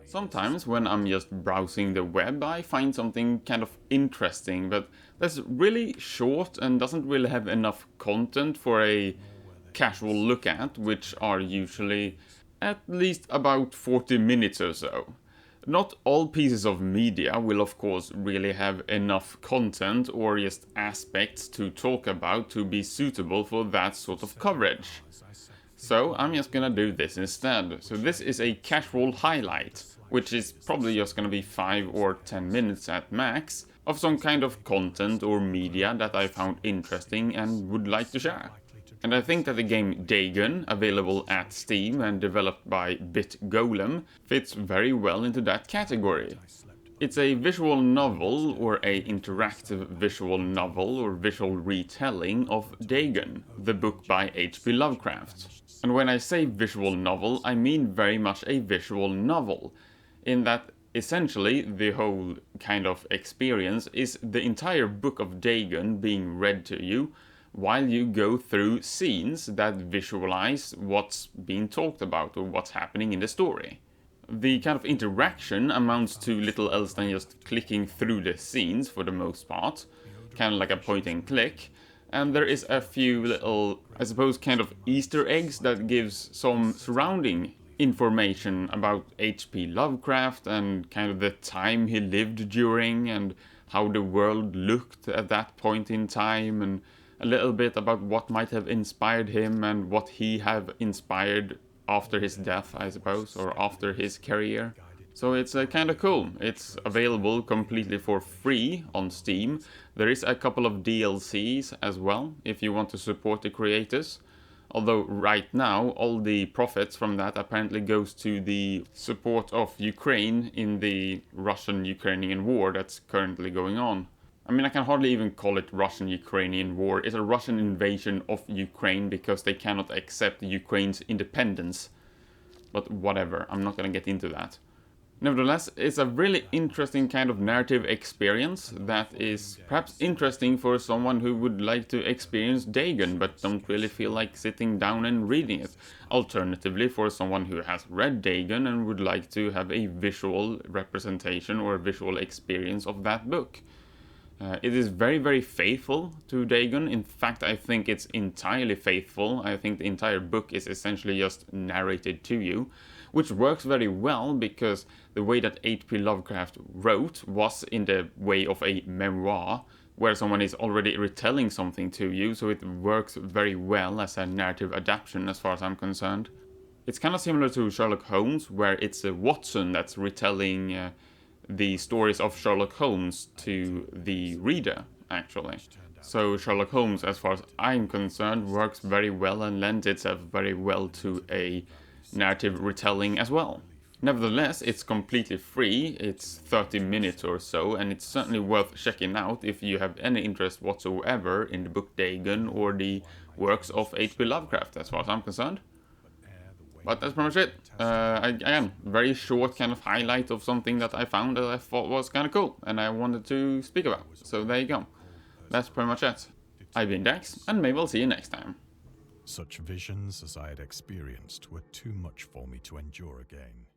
Sometimes when I'm just browsing the web, I find something kind of interesting, but that's really short and doesn't really have enough content for a casual look at, which are usually at least about 40 minutes or so. Not all pieces of media will of course really have enough content or just aspects to talk about to be suitable for that sort of coverage. So I'm just gonna do this instead. So this is a casual highlight, which is probably just gonna be 5 or 10 minutes at max, of some kind of content or media that I found interesting and would like to share. And I think that the game Dagon, available at Steam and developed by BitGolem, fits very well into that category. It's a visual novel, or a interactive visual novel or visual retelling of Dagon, the book by H.P. Lovecraft. And when I say visual novel, I mean very much a visual novel, in that essentially the whole kind of experience is the entire book of Dagon being read to you, while you go through scenes that visualize what's being talked about or what's happening in the story. The kind of interaction amounts to little else than just clicking through the scenes for the most part, kind of like a point and click, and there is a few little, I suppose, kind of Easter eggs that gives some surrounding information about H.P. Lovecraft and kind of the time he lived during and how the world looked at that point in time, and a little bit about what might have inspired him and what he have inspired after his death, I suppose, or after his career. So it's kind of cool. It's available completely for free on Steam. There is a couple of DLCs as well, if you want to support the creators. Although right now, all the profits from that apparently goes to the support of Ukraine in the Russian-Ukrainian war that's currently going on. I mean, I can hardly even call it Russian-Ukrainian war. It's a Russian invasion of Ukraine because they cannot accept Ukraine's independence. But whatever, I'm not gonna get into that. Nevertheless, it's a really interesting kind of narrative experience that is perhaps interesting for someone who would like to experience Dagon but don't really feel like sitting down and reading it. Alternatively, for someone who has read Dagon and would like to have a visual representation or a visual experience of that book. It is very, very faithful to Dagon. In fact, I think it's entirely faithful. I think the entire book is essentially just narrated to you, which works very well because the way that H.P. Lovecraft wrote was in the way of a memoir, where someone is already retelling something to you, so it works very well as a narrative adaptation as far as I'm concerned. It's kind of similar to Sherlock Holmes, where it's Watson that's retelling the stories of Sherlock Holmes to the reader, actually. So Sherlock Holmes, as far as I'm concerned, works very well and lends itself very well to a narrative retelling as well. Nevertheless, it's completely free, it's 30 minutes or so, and it's certainly worth checking out if you have any interest whatsoever in the book Dagon or the works of H.P. Lovecraft, as far as I'm concerned. But that's pretty much it. Again, very short kind of highlight of something that I found that I thought was kind of cool, and I wanted to speak about. So there you go. That's pretty much it. I've been Dex, and maybe I'll see you next time. Such visions as I had experienced were too much for me to endure again.